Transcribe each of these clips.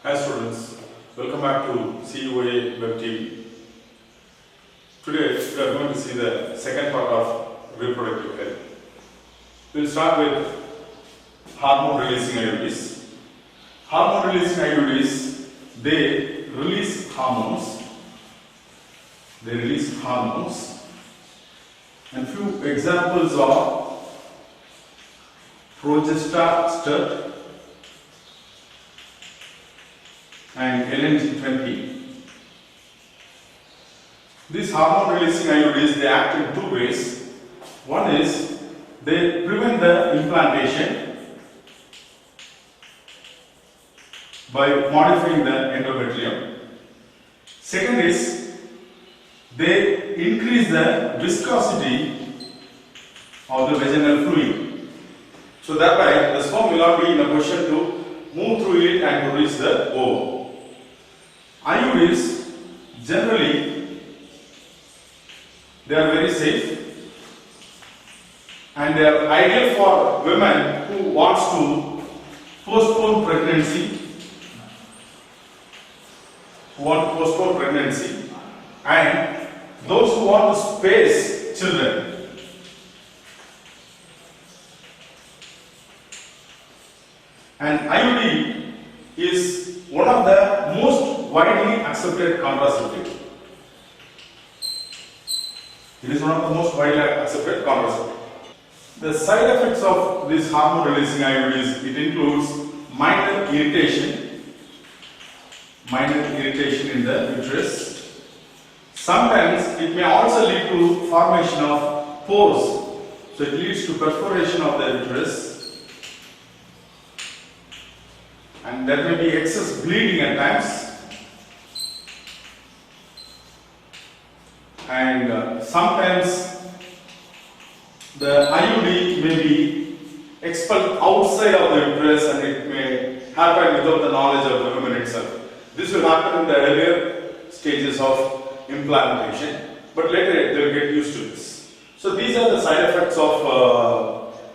Hi students, welcome back to CUA Web TV. Today we are going to see the second part of reproductive health. We will start with hormone releasing IUDs. Hormone releasing IUDs, they release hormones. And few examples are progestastat and LNG-20. These hormone releasing IUDs, they act in two ways. One is they prevent the implantation by modifying the endometrium. Second is they increase the viscosity of the vaginal fluid. So thereby the sperm will not be in a position to move through it and to reach the ovum. IUDs generally they are very safe and they are ideal for women who wants to postpone pregnancy, and those who want to space children. And IUD is one of the most widely accepted contraceptive. It is one of the most widely accepted contraceptive. The side effects of this hormone releasing IUDs, it includes minor irritation in the uterus. Sometimes it may also lead to formation of pores. So it leads to perforation of the uterus. And there may be excess bleeding at times. And sometimes the IUD may be expelled outside of the uterus and it may happen without the knowledge of the woman itself. This will happen in the earlier stages of implantation, but later they will get used to this. So these are the side effects of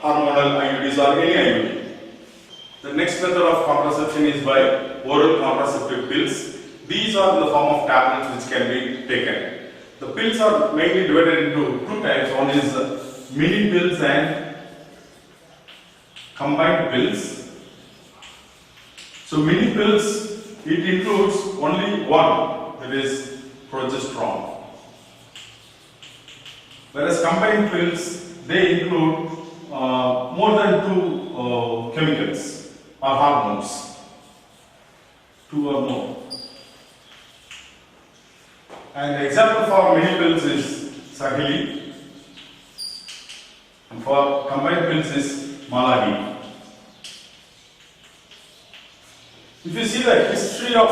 hormonal IUDs or any IUD. The next method of contraception is by oral contraceptive pills. These are in the form of tablets which can be taken. The pills are mainly divided into two types. One is mini pills and combined pills. So mini pills, it includes only one, that is progesterone. Whereas combined pills, they include more than two chemicals or hormones, two or more. And the example for mini pills is Sahili, and for combined pills is Maladi. If you see the history of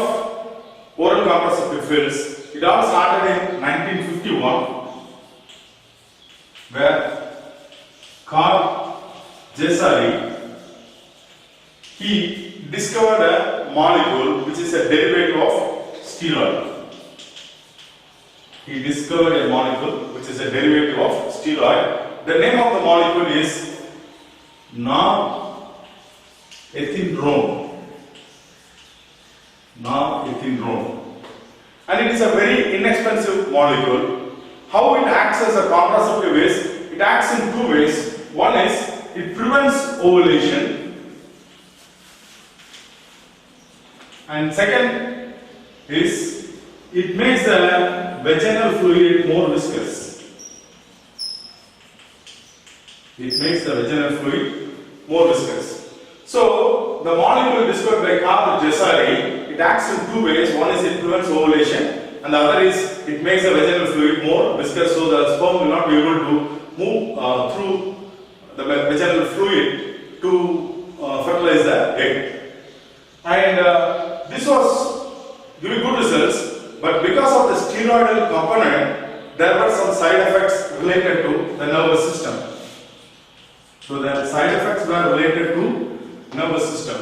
oral contraceptive pills, it all started in 1951, where Carl Jessari, he discovered a molecule which is a derivative of steroid. The name of the molecule is norethindrone. And it is a very inexpensive molecule. How it acts as a contraceptive is, it acts in two ways. One is, it prevents ovulation. And second is, it makes the vaginal fluid more viscous. So, the molecule discovered by Carl Jessari, it acts in two ways. One is it prevents ovulation, and the other is it makes the vaginal fluid more viscous, so the sperm will not be able to move through the vaginal fluid to fertilize the egg. And this was giving good results, but because of the steroidal component, there were some side effects related to the nervous system. So the side effects were related to nervous system.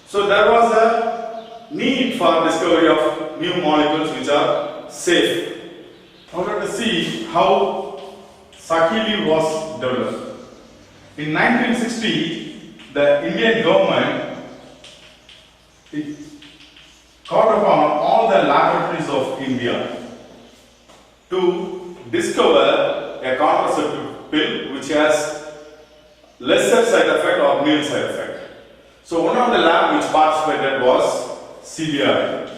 So there was a need for discovery of new molecules which are safe. Now let us see how Sahili was developed. In 1960, the Indian government called upon all the laboratories of India to discover a contraceptive pill which has lesser side effect or nil side effect. So one of the lab which participated was CDRI,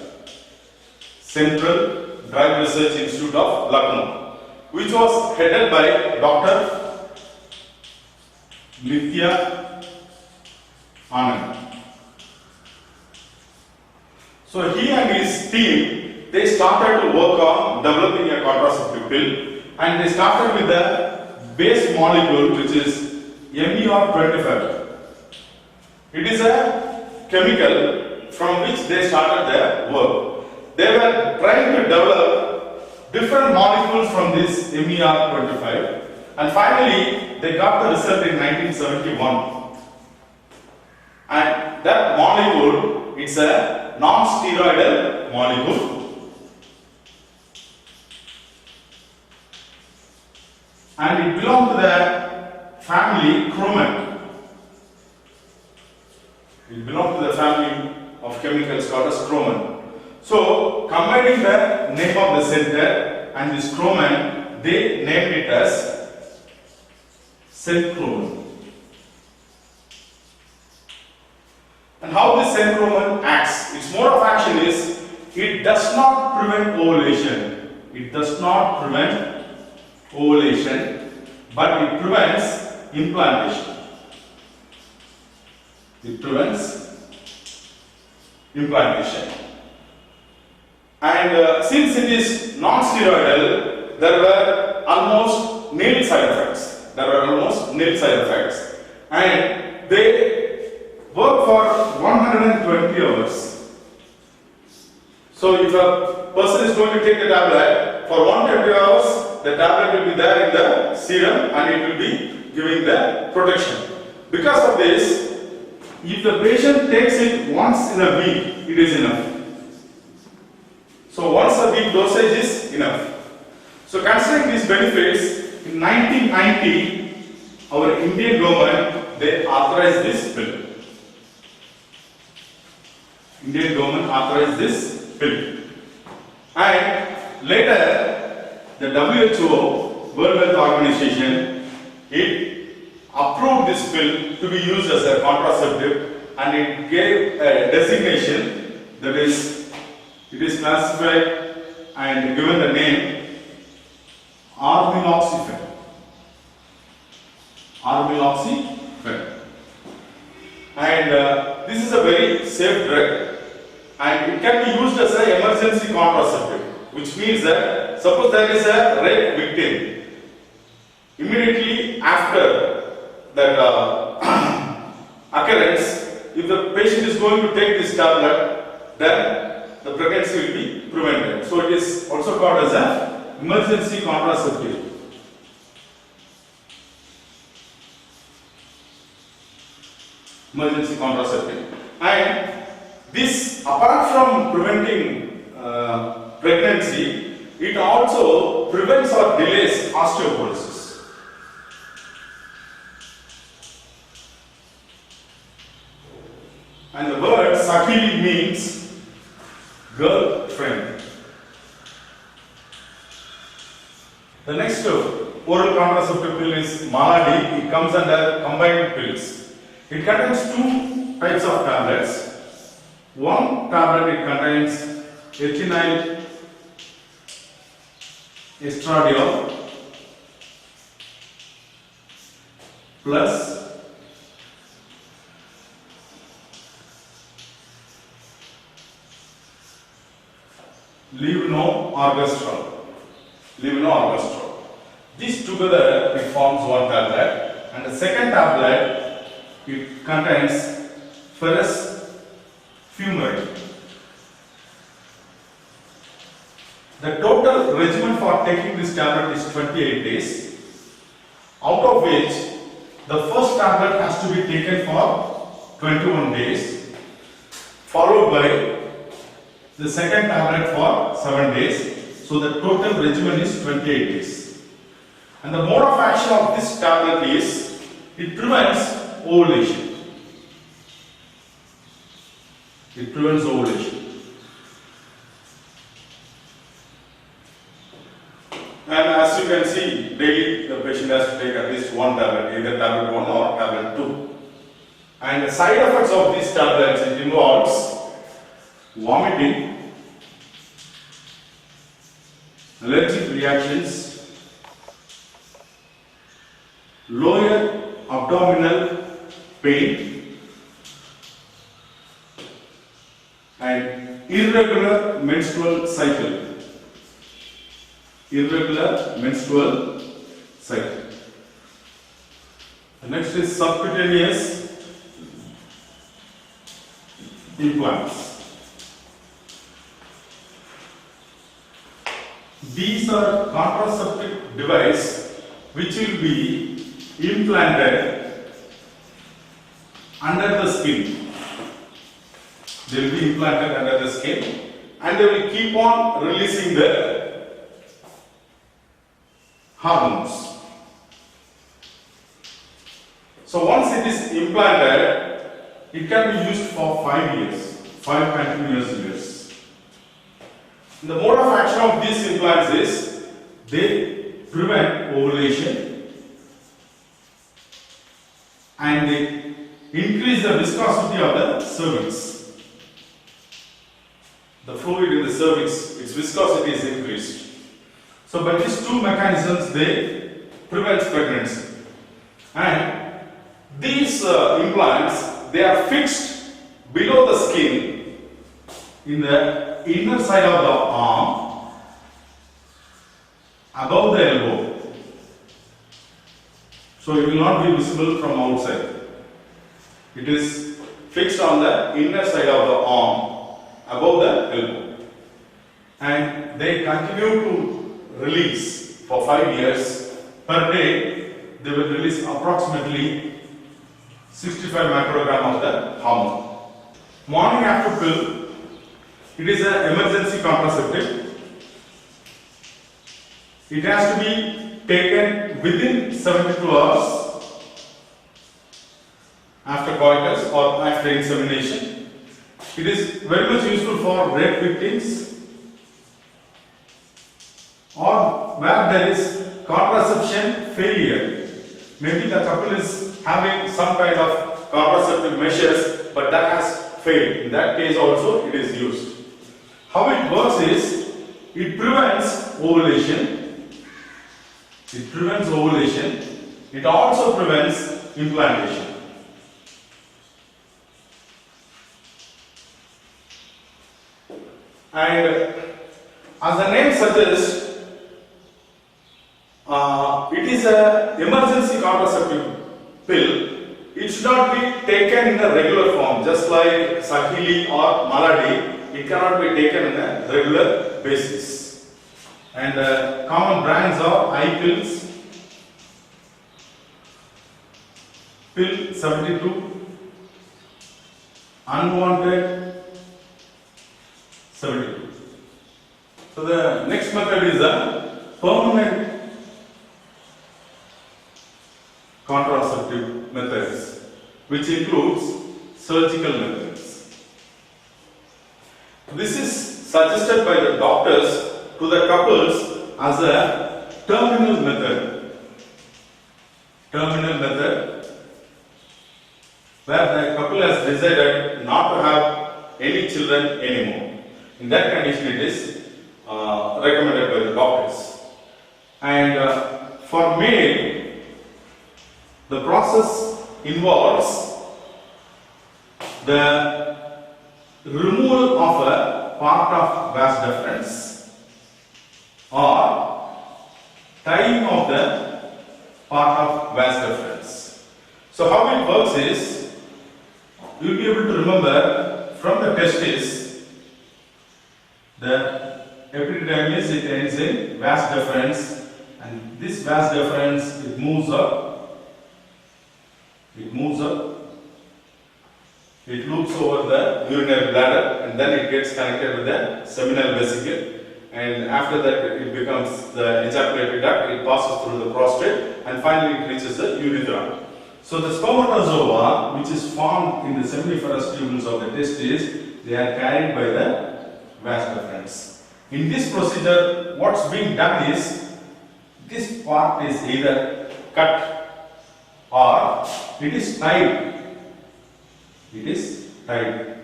Central Drug Research Institute of Lucknow, which was headed by Dr. Nithya Anand. So he and his team, they started to work on developing a contraceptive pill, and they started with the base molecule which is MER25. It is a chemical from which they started their work. They were trying to develop different molecules from this MER25, and finally they got the result in 1971. And that molecule, it's a non-steroidal molecule, and it belongs to the family Chromen. It belongs to the family of chemicals called as Chromen. So, combining the name of the center and this Chromen, they named it as Centromen. And how this Centromen acts? Its mode of action is, it does not prevent ovulation. It does not prevent ovulation, but it prevents implantation. It prevents implantation. And since it is non-steroidal, there were almost nil side effects. And they work for 120 hours. So if a person is going to take the tablet, for 120 hours, the tablet will be there in the serum and it will be giving the protection. Because of this, if the patient takes it once in a week, it is enough. So once a week dosage is enough. So considering these benefits, in 1990, our Indian government, they authorized this pill. Indian government authorized this pill. And later, the WHO, World Health Organization, it approved this pill to be used as a contraceptive, and it gave a designation, that is, it is classified and given the name Armiloxafen. And this is a very safe drug, and it can be used as an emergency contraceptive, which means that suppose there is a rape victim, immediately after that occurrence, if the patient is going to take this tablet, then the pregnancy will be prevented. So it is also called as an emergency contraceptive. And this, apart from preventing pregnancy, it also prevents or delays osteoporosis. And the word Sakili means girlfriend. The next oral contraceptive pill is Maladi. It comes under combined pills. It contains two types of tablets. One tablet, it contains ethinyl estradiol plus levonorgestrel. These together it forms one tablet, and the second tablet it contains ferrous fumarate. The total regimen for taking this tablet is 28 days, out of which the first tablet has to be taken for 21 days, followed by the second tablet for 7 days. So the total regimen is 28 days. And the mode of action of this tablet is, it prevents ovulation. daily the patient has to take at least one tablet, either tablet 1 or tablet 2. And the side effects of these tablets, it involves vomiting, allergic reactions, lower abdominal pain, and irregular menstrual cycle. Irregular menstrual cycle. The next is subcutaneous implants. These are contraceptive device which will be implanted under the skin. They will be implanted under the skin and they will keep on releasing the hormones. So once it is implanted, it can be used for 5 years, 5 continuous years. The mode of action of these implants is they prevent ovulation and they increase the viscosity of the cervix. The fluid in the cervix, its viscosity is increased. So by these two mechanisms they prevent pregnancy. And these implants, they are fixed below the skin in the inner side of the arm above the elbow. So it will not be visible from outside. It is fixed on the inner side of the arm above the elbow. And they continue to release for 5 years. Per day they will release approximately 65 microgram of the hormone. Morning after pill, it is an emergency contraceptive. It has to be taken within 72 hours after coitus or after insemination. It is very much useful for rape victims or where there is contraception failure. Maybe the couple is having some kind of contraceptive measures but that has failed. In that case also it is used. How it works is, it prevents ovulation. It prevents ovulation. It also prevents implantation. And as the name suggests, it is an emergency contraceptive pill. It should not be taken in a regular form, just like Sahili or Maladi. It cannot be taken in a regular basis. And common brands are iPills, Pill 72, Unwanted 72. So the next method is a permanent contraceptive methods, which includes surgical methods. This is suggested by the doctors to the couples as a terminal method. Terminal method where the couple has decided not to have any children anymore. In that condition it is recommended by the doctors. And for male, the process involves the removal of a part of vas deferens or tying of the part of vas deferens. So how it works is, you will be able to remember from the testis, the epididymis, it ends in vas deferens, and this vas deferens, it moves up, it loops over the urinary bladder, and then it gets connected with the seminal vesicle, and after that it becomes the ejaculatory duct, it passes through the prostate, and finally it reaches the urethra. So the spermatozoa, which is formed in the seminiferous tubules of the testes, they are carried by the vas deferens. In this procedure, what's being done is, this part is either cut or it is tied. It is tied.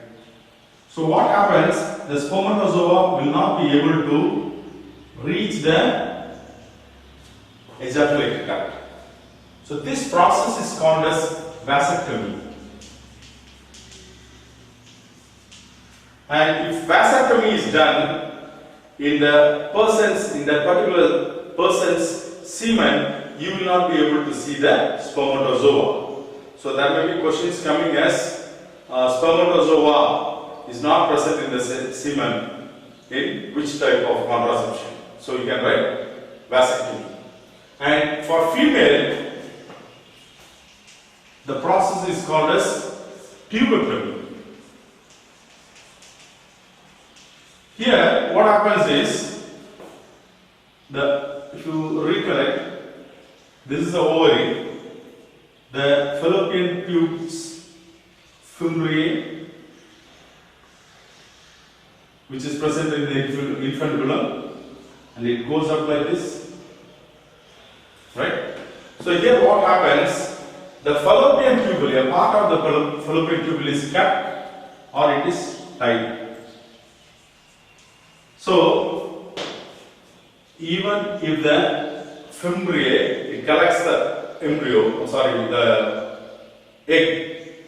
So what happens? The spermatozoa will not be able to reach the ejaculate duct. So this process is called as vasectomy. And if vasectomy is done in the particular person's semen, you will not be able to see the spermatozoa. So there may be questions coming as spermatozoa is not present in the semen in which type of contraception. So you can write vasectomy. And for female, the process is called as pubectomy. Here, what happens is, if you recollect, this is the ovary, the fallopian tubes fimbriae, which is present in the infundibulum, and it goes up like this, right? So here what happens, the fallopian tubule, a part of the fallopian tubule is cut or it is tied. So, even if the fimbriae, it collects the embryo, the egg,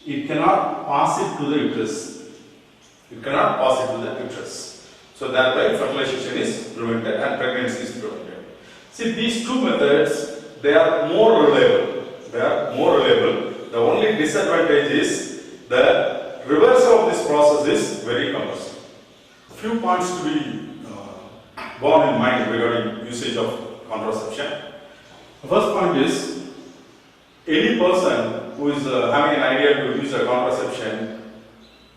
it cannot pass it to the uterus. It cannot pass it to the uterus. So, thereby fertilization is prevented and pregnancy is prevented. See, these two methods, they are more reliable. They are more reliable. The only disadvantage is the reversal of this process is very cumbersome. Few points to be borne in mind regarding usage of contraception. The first point is, any person who is having an idea to use a contraception,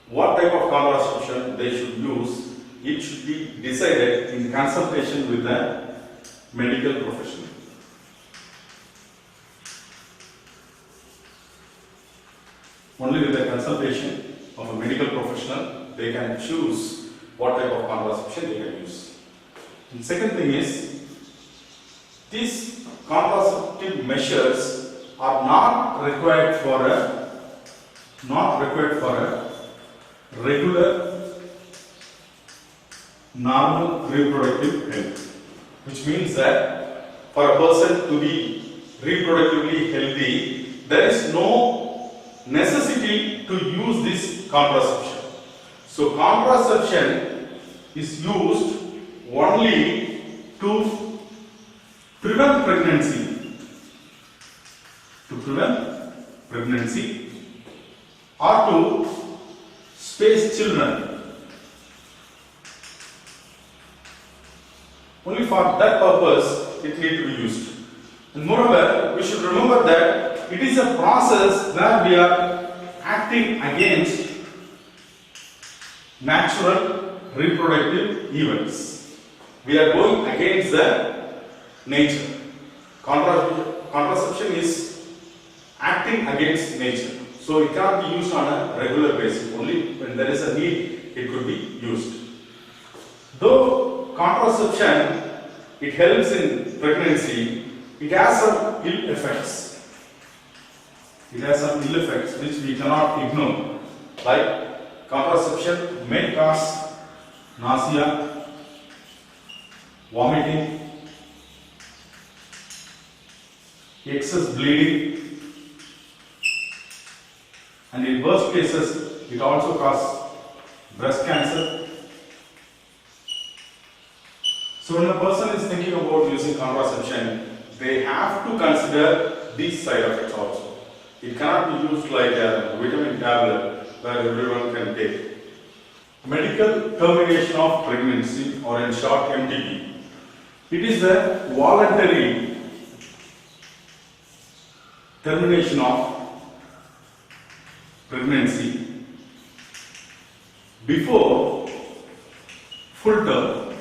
what type of contraception they should use, it should be decided in consultation with the medical professional. Only with the consultation of a medical professional, they can choose what type of contraception they can use. And second thing is, these contraceptive measures are not required for a regular normal reproductive health, which means that for a person to be reproductively healthy, there is no necessity to use this contraception. So contraception is used only to prevent pregnancy, or to space children. Only for that purpose it needs to be used. And moreover, we should remember that it is a process where we are acting against natural reproductive events. We are going against the nature. Contraception is acting against nature. So it cannot be used on a regular basis. Only when there is a need, it could be used. Though contraception, it helps in pregnancy, it has some ill effects. It has some ill effects which we cannot ignore. Like contraception may cause nausea, vomiting, excess bleeding, and in worst cases, it also causes breast cancer. So when a person is thinking about using contraception, they have to consider these side effects also. It cannot be used like a vitamin tablet where everyone can take. Medical termination of pregnancy, or in short MTP. It is a voluntary termination of pregnancy before full term.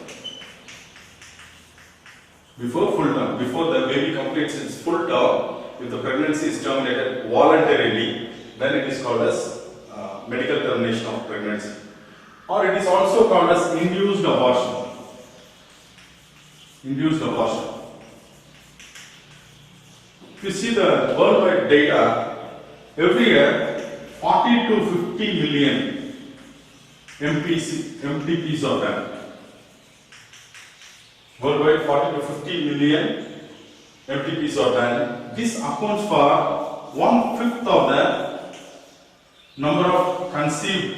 Before the baby completes its full term, if the pregnancy is terminated voluntarily, then it is called as medical termination of pregnancy. Or it is also called as induced abortion. Induced abortion. if you see the worldwide data, every year 40 to 50 million MTPs are done. Worldwide 40 to 50 million MTPs are done. This accounts for 1/5 of the number of conceived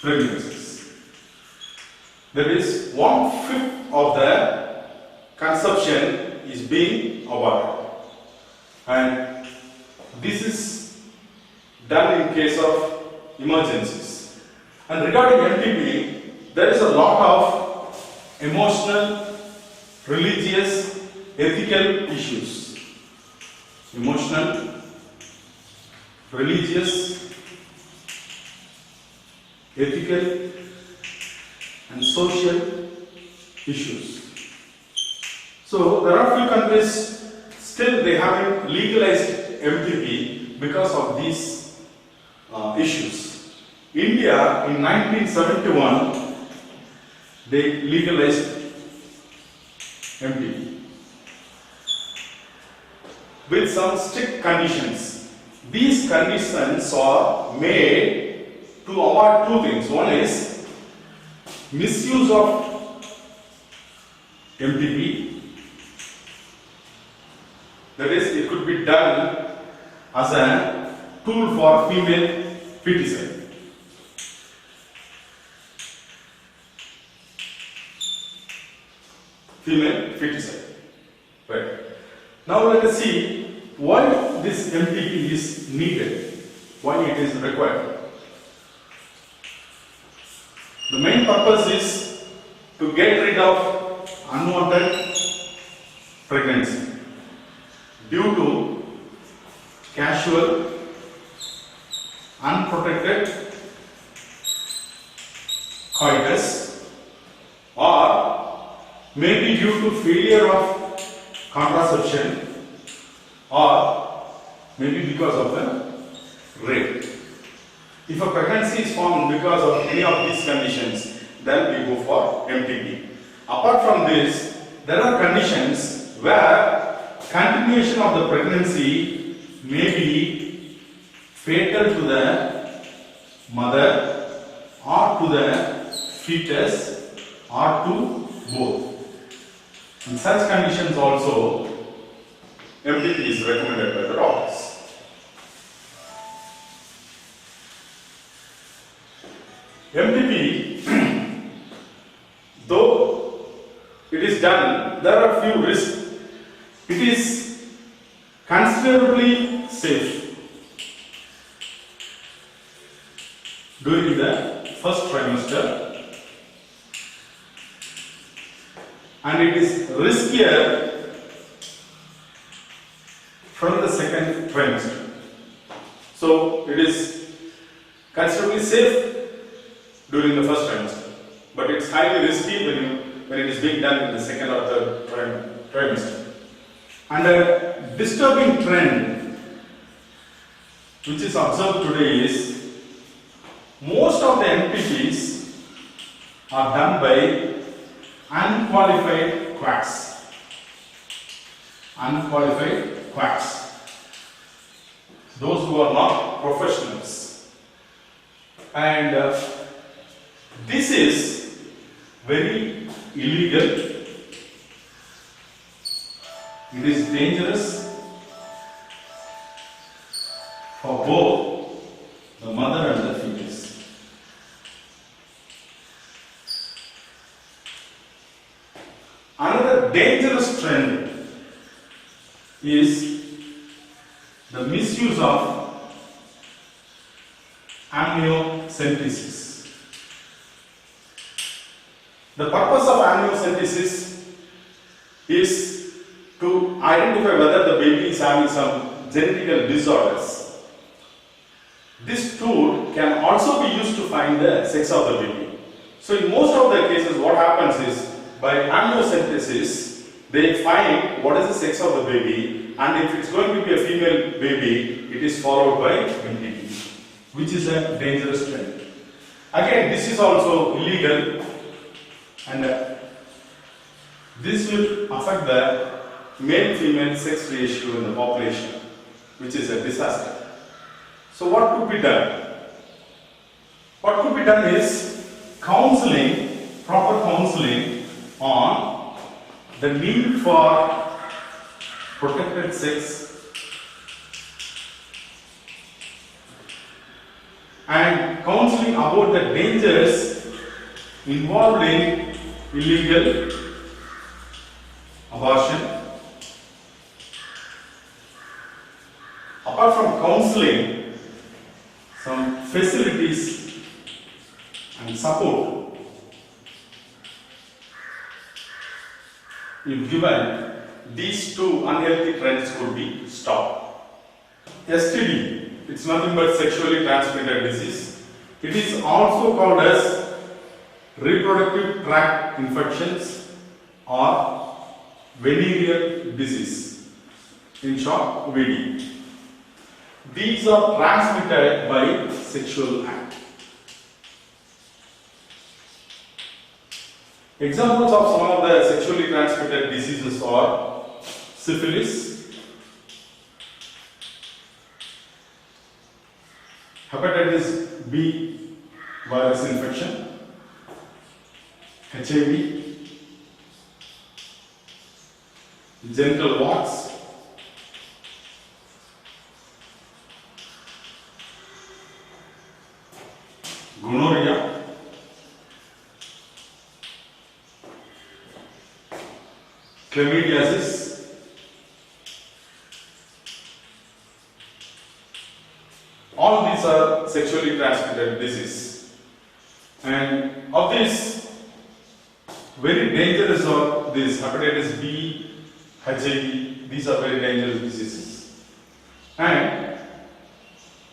pregnancies. That is 1/5 of the conception is being aborted, and this is done in case of emergencies. And regarding MTP, there is a lot of emotional, religious, ethical issues. Emotional, religious, ethical, and social issues. So there are few countries still they haven't legalized MTP because of these issues. India in 1971 they legalized MTP with some strict conditions. These conditions are made to avoid two things. One is misuse of MTP. That is, it could be done as a tool for female feticide. Female feticide. Right. Now let us see why this MTP is needed, why it is required. The main purpose is to get rid of unwanted pregnancy due to casual, unprotected coitus, or maybe due to failure of contraception, or maybe because of the rape. If a pregnancy is formed because of any of these conditions, then we go for MTP. Apart from this, there are conditions where continuation of the pregnancy may be fatal to the mother or to the fetus or to both. In such conditions also, MTP is recommended by the doctors. MTP, though it is done, there are few risks. It is considerably safe during the first trimester, and it is riskier from the second trimester. So it is considerably safe during the first trimester, but it's highly risky when it is being done in the second or third trimester. And a disturbing trend which is observed today is most of the MTPs are done by unqualified quacks. Unqualified quacks. Those who are not professionals. And this is very illegal. It is dangerous for both the mother and the fetus. Another dangerous trend is the misuse of amniocentesis. The purpose of amniocentesis is to identify whether the baby is having some genetical disorders. This tool can also be used to find the sex of the baby. So in most of the cases what happens is by amniocentesis they find what is the sex of the baby, and if it's going to be a female baby it is followed by MTP, which is a dangerous trend. Again, this is also illegal, and this will affect the male-female sex ratio in the population, which is a disaster. So what could be done? What could be done is counseling, proper counseling on the need for protected sex and counseling about the dangers involved in illegal abortion. Apart from counseling, some facilities and support, if given, these two unhealthy trends could be stopped. STD, it's nothing but sexually transmitted disease. It is also called as reproductive tract infections or venereal disease, in short VD. These are transmitted by sexual act. Examples of some of the sexually transmitted diseases are syphilis, hepatitis B virus infection, HIV, genital warts, gonorrhea, chlamydiasis, all these are sexually transmitted disease. And of these, very dangerous are these hepatitis B, HIV, these are very dangerous diseases. And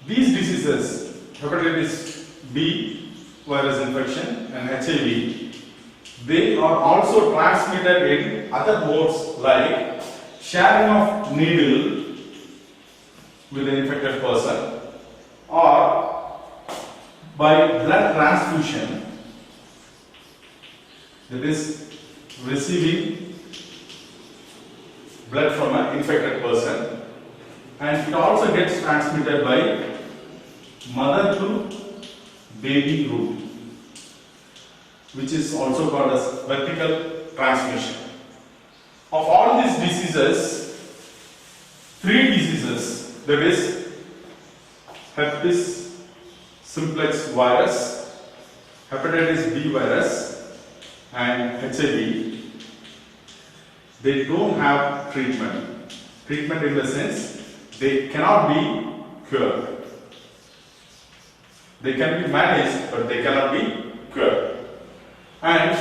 these diseases, hepatitis B virus infection and HIV, they are also transmitted in other modes like sharing of needle with an infected person or by blood transfusion, that is receiving blood from an infected person, and it also gets transmitted by mother to baby route, which is also called as vertical transmission. Of all these diseases, 3 diseases, that is herpes simplex virus, hepatitis B virus and HIV, they don't have treatment. Treatment in the sense they cannot be cured. They can be managed, but they cannot be cured. And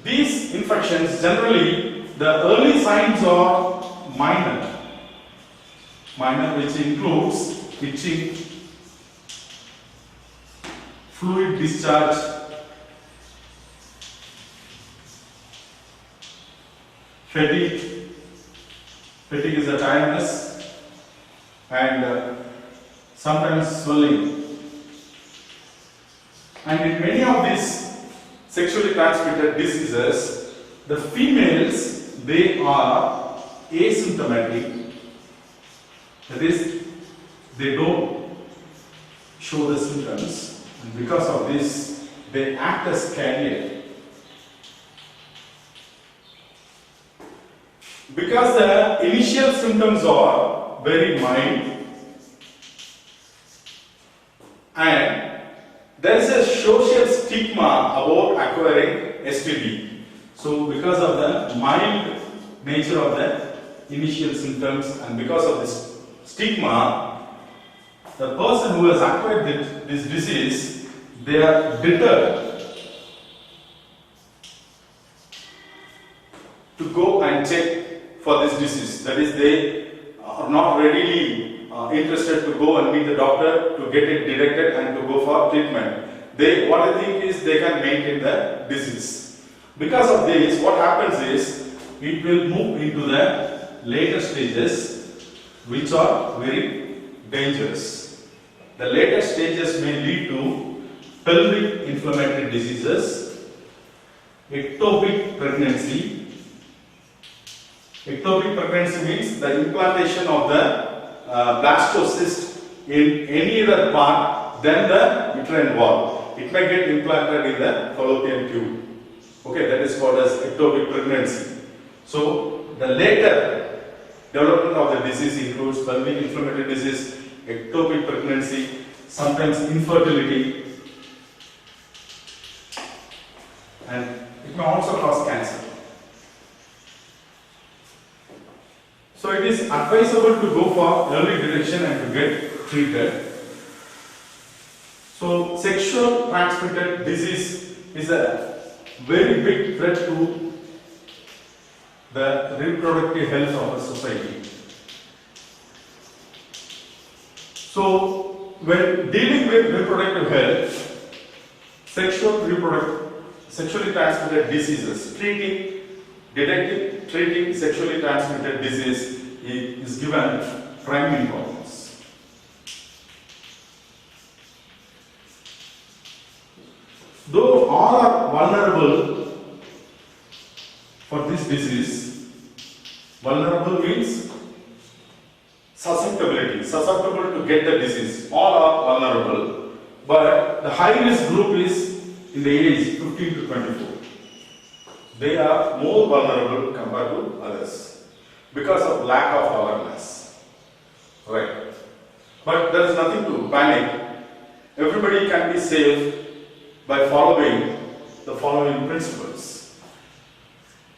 these infections, generally, the early signs are minor, which includes itching, fluid discharge, fatigue is a tiredness, and sometimes swelling. And in many of these sexually transmitted diseases, the females, they are asymptomatic, that is, they don't show the symptoms, and because of this, they act as carrier. Because the initial symptoms are very mild and there is a social stigma about acquiring STD. So because of the mild nature of the initial symptoms and because of this stigma, the person who has acquired this disease, they are deterred to go and check for this disease. That is, they are not readily interested to go and meet the doctor to get it detected and to go for treatment. What they think is they can maintain the disease. Because of this, what happens is it will move into the later stages, which are very dangerous. The later stages may lead to pelvic inflammatory diseases, ectopic pregnancy, Ectopic pregnancy means the implantation of the blastocyst in any other part than the uterine wall. It may get implanted in the fallopian tube. Okay, that is called as ectopic pregnancy. So the later development of the disease includes pelvic inflammatory disease, ectopic pregnancy, sometimes infertility, and it may also cause cancer. So it is advisable to go for early detection and to get treated. So sexual transmitted disease is a very big threat to the reproductive health of a society. So when dealing with reproductive health, sexually transmitted diseases, treating sexually transmitted disease is given prime importance. Though all are vulnerable for this disease, vulnerable means susceptible to get the disease. All are vulnerable, but the high risk group is in the age 15 to 24. They are more vulnerable compared to others because of lack of awareness. Right. But there is nothing to panic. Everybody can be safe by following the following principles.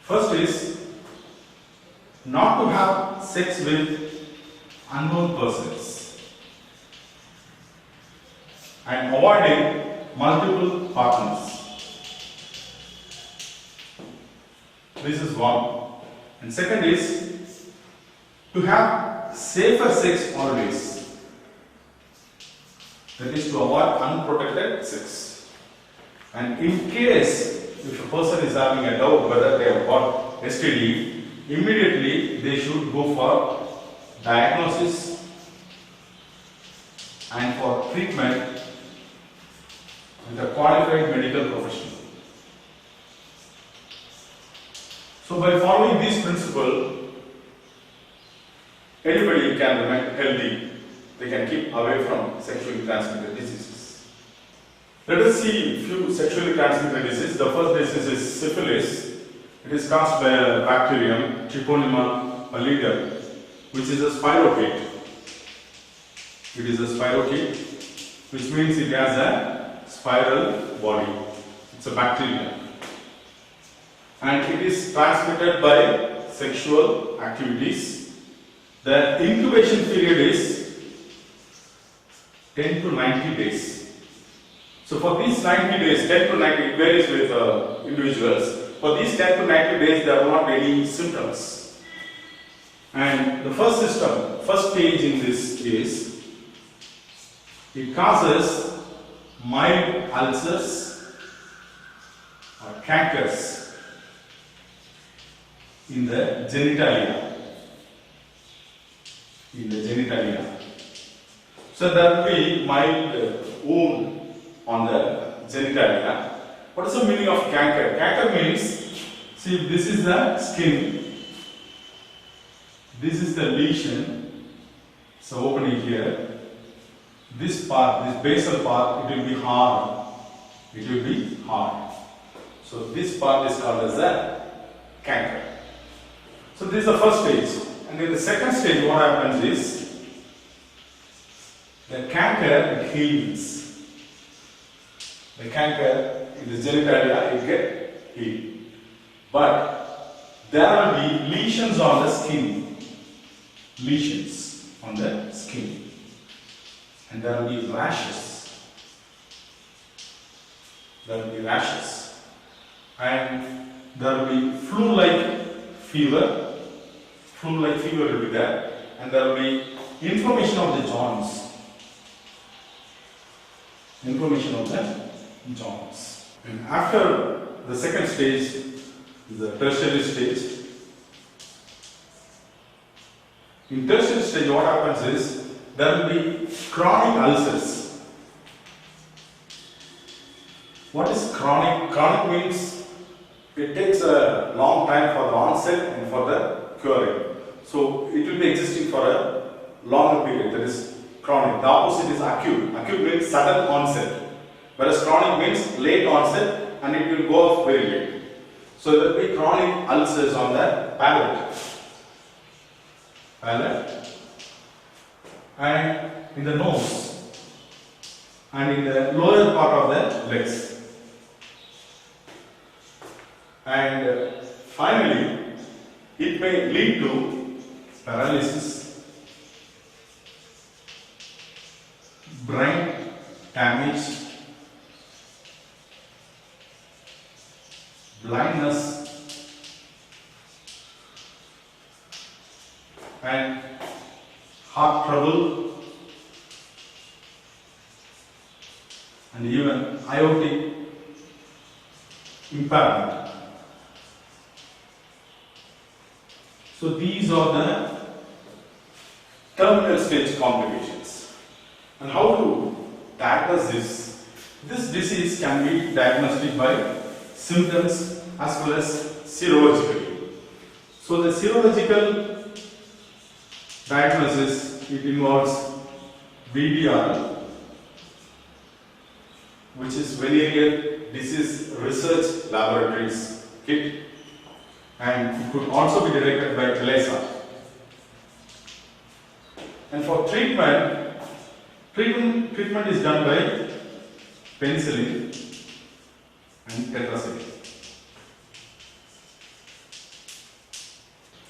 First is not to have sex with unknown persons and avoiding multiple partners. This is one. And second is to have safer sex always. That is to avoid unprotected sex. And in case if a person is having a doubt whether they have got STD, immediately they should go for diagnosis and for treatment with a qualified medical professional. So by following these principles, anybody can remain healthy. They can keep away from sexually transmitted diseases. Let us see a few sexually transmitted diseases. The first disease is syphilis. It is caused by a bacterium, Treponema pallidum, which is a spirochete. It is a spirochete, which means it has a spiral body. It's a bacterium. And it is transmitted by sexual activities. The incubation period is 10 to 90 days. So for these 90 days, 10 to 90, it varies with individuals. For these 10 to 90 days, there are not any symptoms. And the first stage in this is, it causes mild ulcers or cankers in the genitalia. So there will be mild wound on the genitalia. What is the meaning of canker? Canker means, see, this is the skin, this is the lesion, so opening here. This part, this basal part, it will be hard. So this part is called as a canker. So this is the first stage. And in the second stage, what happens is, the canker heals. The canker in the genitalia, it gets healed. But there will be lesions on the skin. And there will be rashes. And there will be flu-like fever. Flu-like fever will be there. And there will be inflammation of the joints. And after the second stage is the tertiary stage. In tertiary stage, what happens is, there will be chronic ulcers. What is chronic? Chronic means it takes a long time for the onset and for the curing. So it will be existing for a longer period, that is chronic. The opposite is acute. Acute means sudden onset, whereas chronic means late onset and it will go off very late. So there will be chronic ulcers on the palate, and in the nose and in the lower part of the legs. And finally, it may lead to paralysis, brain damage, blindness, and heart trouble, and even aortic impairment. So these are the terminal stage complications. And how to diagnose this? This disease can be diagnosed by symptoms as well as serologically. So the serological diagnosis, it involves VDR, which is Venereal Disease Research Laboratories kit, and it could also be detected by ELISA. And for treatment is done by penicillin and tetracycline.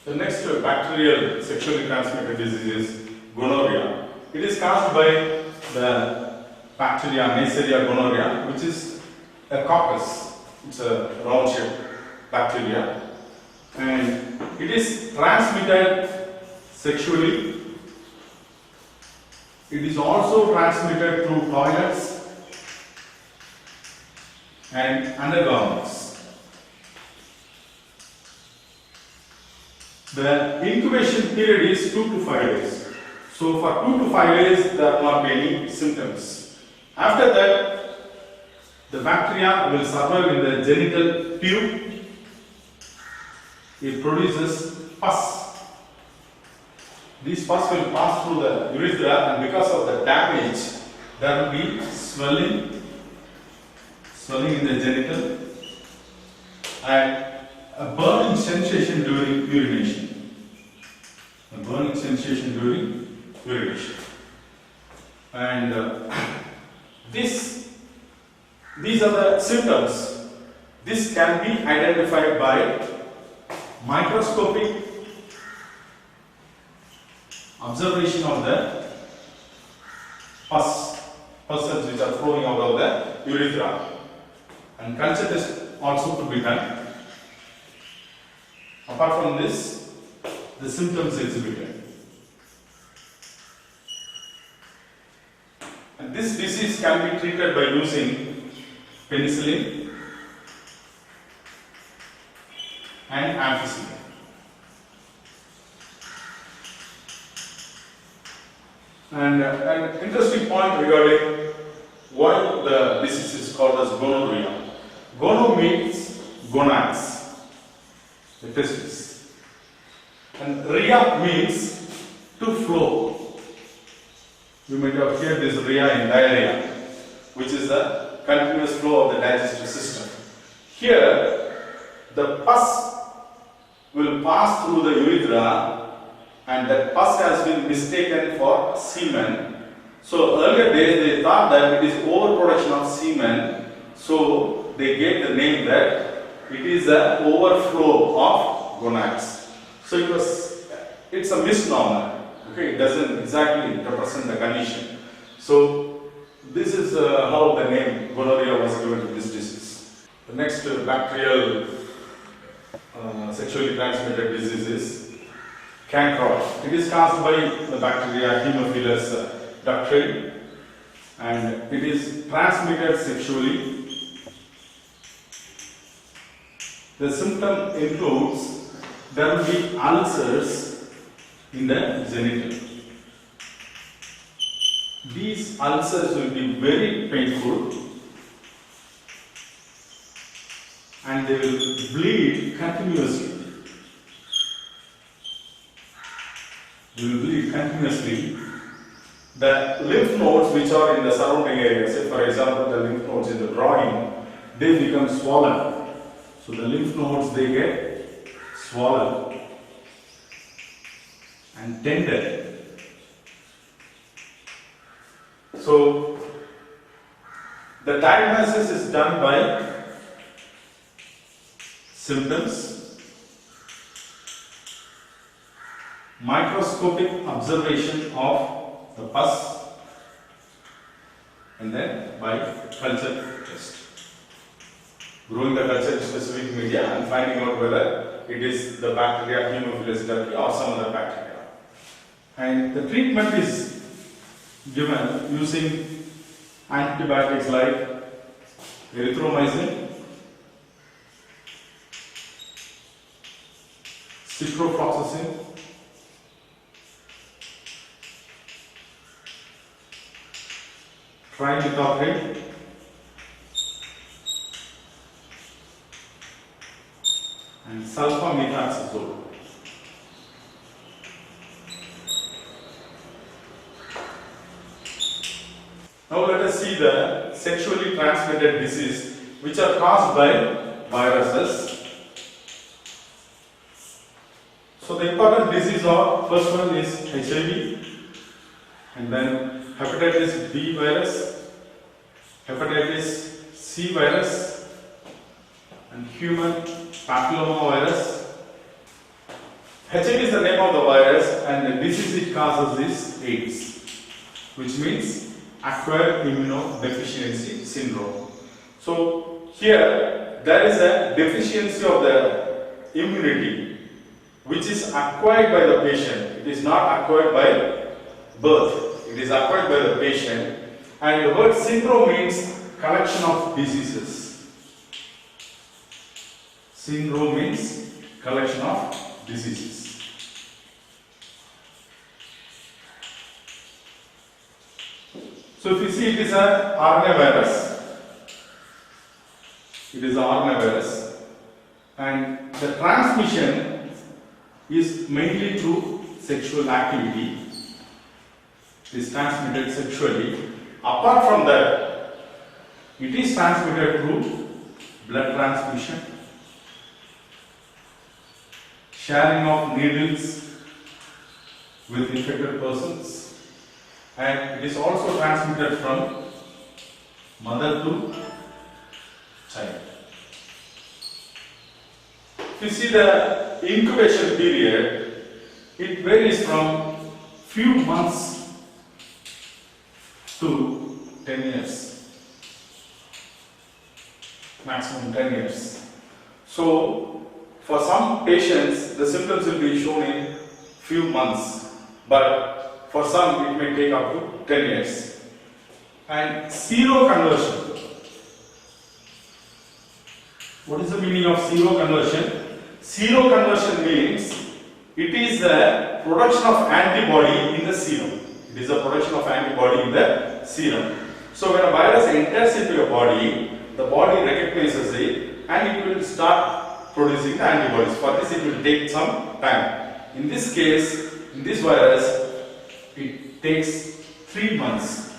The next bacterial sexually transmitted disease is gonorrhea. It is caused by the bacteria Neisseria gonorrhea, which is a coccus. It's a round-shaped bacteria, and it is transmitted sexually. It is also transmitted through toilets and undergarments. The incubation period is 2 to 5 days. So for 2 to 5 days there will not be any symptoms. After that, the bacteria will survive in the genital tube. It produces pus. These pus will pass through the urethra, and because of the damage, there will be swelling in the genital and a burning sensation during urination. And these are the symptoms. This can be identified by microscopic observation of the pus which are flowing out of the urethra, and culture test also could be done. Apart from this, the symptoms exhibited. And this disease can be treated by using penicillin and ampicillin. And an interesting point regarding why the disease is called as gonorrhea. Gono means gonads, the testes, and rhea means to flow. You might have heard this rhea in diarrhea, which is the continuous flow of the digestive system. Here, the pus will pass through the urethra, and that pus has been mistaken for semen. So earlier days they thought that it is overproduction of semen, so they gave the name that it is the overflow of gonads. So it's a misnomer. Okay, it doesn't exactly represent the condition. So this is how the name gonorrhea was given to this disease. The next bacterial sexually transmitted disease is chancroid. It is caused by the bacteria Haemophilus ductile, and it is transmitted sexually. The symptom includes there will be ulcers in the genital. These ulcers will be very painful and they will bleed continuously. we will bleed continuously. The lymph nodes which are in the surrounding area, say for example the lymph nodes in the drawing, they become swollen. So the lymph nodes, they get swollen and tender. So the diagnosis is done by symptoms, microscopic observation of the pus, and then by culture test. Growing the culture in specific media and finding out whether it is the bacteria Haemophilus ducti or some other bacteria. And the treatment is given using antibiotics like erythromycin, ciprofloxacin, trimethoprim, and sulfamethoxazole. Now let us see the sexually transmitted disease which are caused by viruses. So the important diseases are, first one is HIV, and then hepatitis B virus, hepatitis C virus, and human papillomavirus. HIV is the name of the virus, and the disease it causes is AIDS, which means acquired immunodeficiency syndrome. So here there is a deficiency of the immunity which is acquired by the patient. It is not acquired by birth, it is acquired by the patient. And the word syndrome means collection of diseases. Syndrome means collection of diseases. So if you see, it is an RNA virus. It is an RNA virus, and the transmission is mainly through sexual activity. It is transmitted sexually. Apart from that, it is transmitted through blood transfusion, sharing of needles with infected persons, and it is also transmitted from mother to child. If you see the incubation period, it varies from few months to 10 years, maximum 10 years. So for some patients the symptoms will be shown in few months, but for some it may take up to 10 years. And seroconversion. What is the meaning of seroconversion? Seroconversion means it is the production of antibody in the serum. It is a production of antibody in the serum. So when a virus enters into your body, the body recognizes it and it will start producing the antibodies. For this it will take some time. In this case, in this virus, it takes 3 months.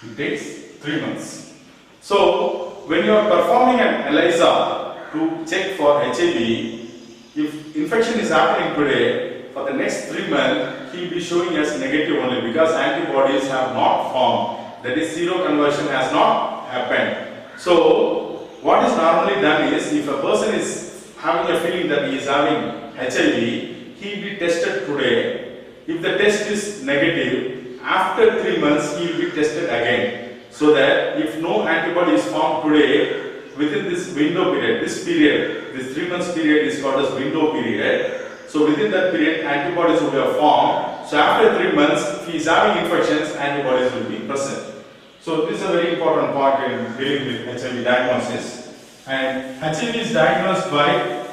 It takes 3 months. So when you are performing an ELISA to check for HIV, if infection is happening today, for the next 3 months he will be showing us negative only because antibodies have not formed. That is, seroconversion has not happened. So what is normally done is, if a person is having a feeling that he is having HIV, he will be tested today. If the test is negative, after 3 months he will be tested again. So that if no antibody is formed today, within this window period, this 3 months period is called as window period. So within that period, antibodies will be formed. So after 3 months, if he is having infections, antibodies will be present. So this is a very important part in dealing with HIV diagnosis. And HIV is diagnosed by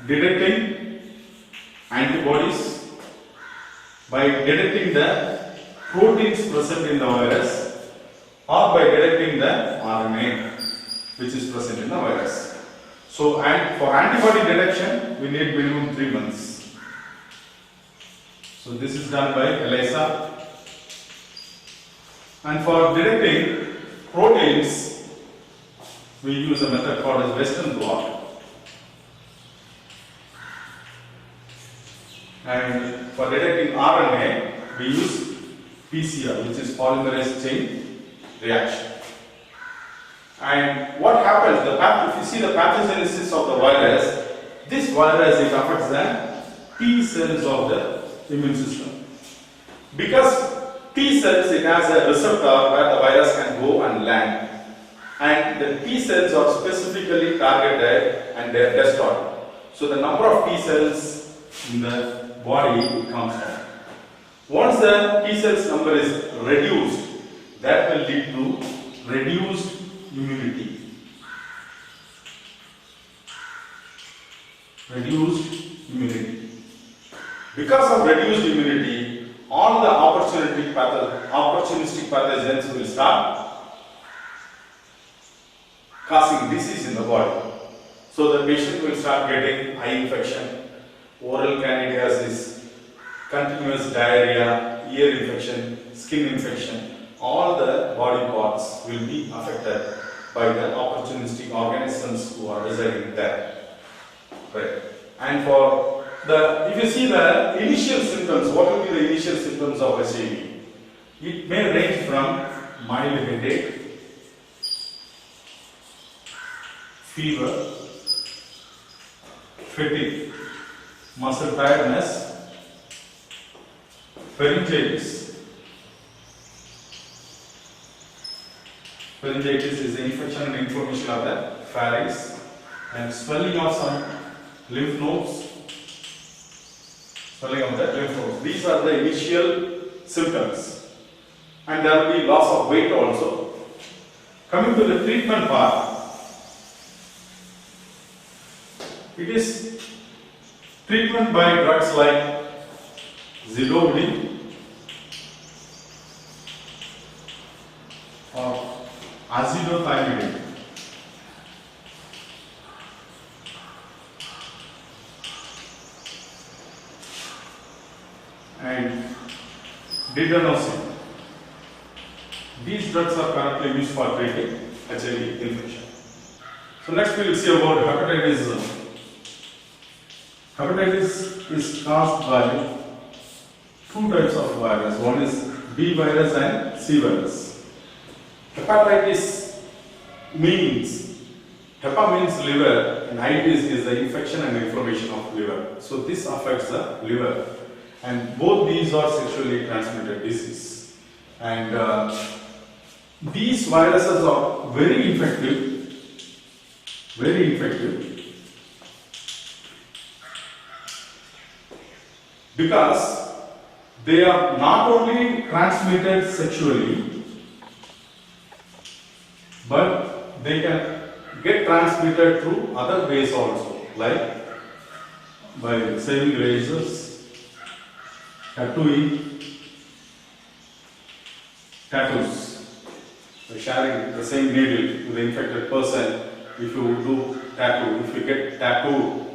detecting antibodies, by detecting the proteins present in the virus, or by detecting the RNA which is present in the virus. So, and for antibody detection, we need minimum 3 months. So, this is done by ELISA. And for detecting proteins, we use a method called as Western blot. And for detecting RNA, we use PCR, which is polymerase chain reaction. And what happens, if you see the pathogenesis of the virus, this virus, it affects the T cells of the immune system. Because T cells, it has a receptor where the virus can go and land. And the T cells are specifically targeted and they are destroyed. So the number of T cells in the body comes down. Once the T cells number is reduced, that will lead to reduced immunity. Reduced immunity. Because of reduced immunity, all the opportunistic pathogens will start causing disease in the body. So the patient will start getting eye infection, oral candidiasis, continuous diarrhea, ear infection, skin infection. All the body parts will be affected by the opportunistic organisms who are residing there. Right. And for if you see the initial symptoms, what will be the initial symptoms of HIV? It may range from mild headache, fever, fatigue, muscle tiredness, pharyngitis. Pharyngitis is the infection and inflammation of the pharynx, and swelling of some lymph nodes. Swelling of the lymph nodes. These are the initial symptoms, and there will be loss of weight also. Coming to the treatment part, it is treatment by drugs like zidovudine or azidothymidine. And didanosine. These drugs are currently used for treating HIV infection. So next we will see about hepatitis. Hepatitis is caused by two types of virus. One is B virus and C virus. Hepatitis means, hepa means liver, and itis is the infection and inflammation of liver. So this affects the liver, and both these are sexually transmitted disease. And these viruses are very infective, because they are not only transmitted sexually, but they can get transmitted through other ways also, like by saving razors, tattooing, tattoos, by sharing the same needle with the infected person. If you do tattoo, if you get tattooed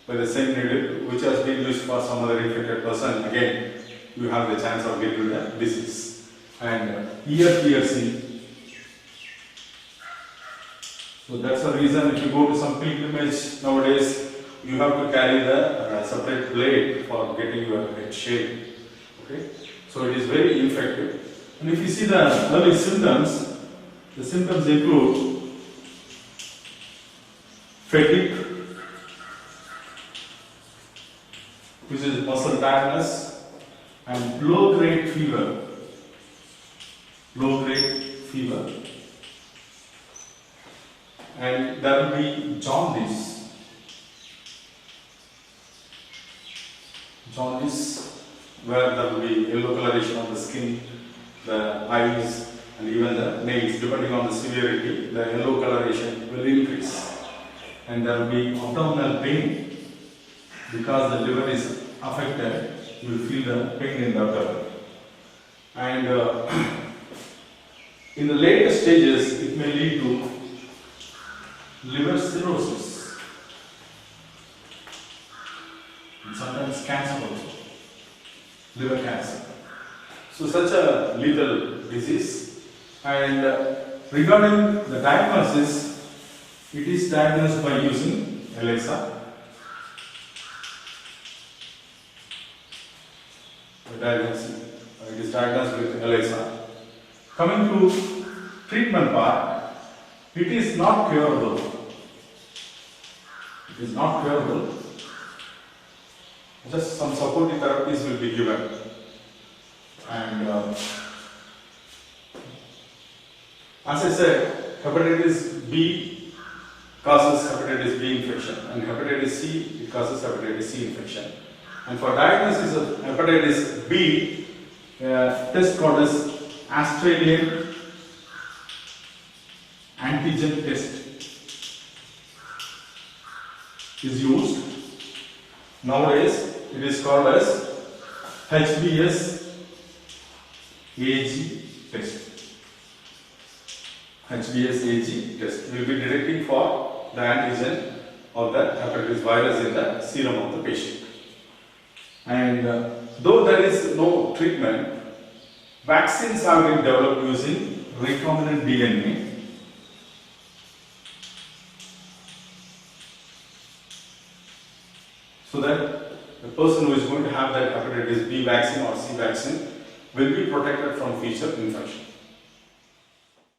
by the same needle which has been used for some other infected person, again you have the chance of getting the disease. And ear piercing. So that's the reason if you go to some pilgrimage nowadays, you have to carry the separate blade for getting your head shaved. Okay? So it is very infective. And if you see the early symptoms, the symptoms include fatigue, which is muscle tiredness, and low-grade fever. Low-grade fever. And there will be jaundice. Jaundice, where there will be yellow coloration of the skin, the eyes, and even the nails. Depending on the severity, the yellow coloration will increase. And there will be abdominal pain, because the liver is affected. You will feel the pain in the abdomen. And in the later stages, it may lead to liver cirrhosis. and sometimes cancer also, liver cancer. So such a lethal disease. And regarding the diagnosis, it is diagnosed by using ELISA. The diagnosis, it is diagnosed with ELISA. Coming to treatment part, it is not curable. It is not curable. Just some supportive therapies will be given. And as I said, hepatitis B causes hepatitis B infection, and hepatitis C, it causes hepatitis C infection. And for diagnosis of hepatitis B, test called as Australian antigen test is used. Nowadays, it is called as HBsAg test. HBsAg test will be detecting for the antigen of the hepatitis virus in the serum of the patient. And though there is no treatment, vaccines have been developed using recombinant DNA. So that the person who is going to have that hepatitis B vaccine or C vaccine will be protected from future infection.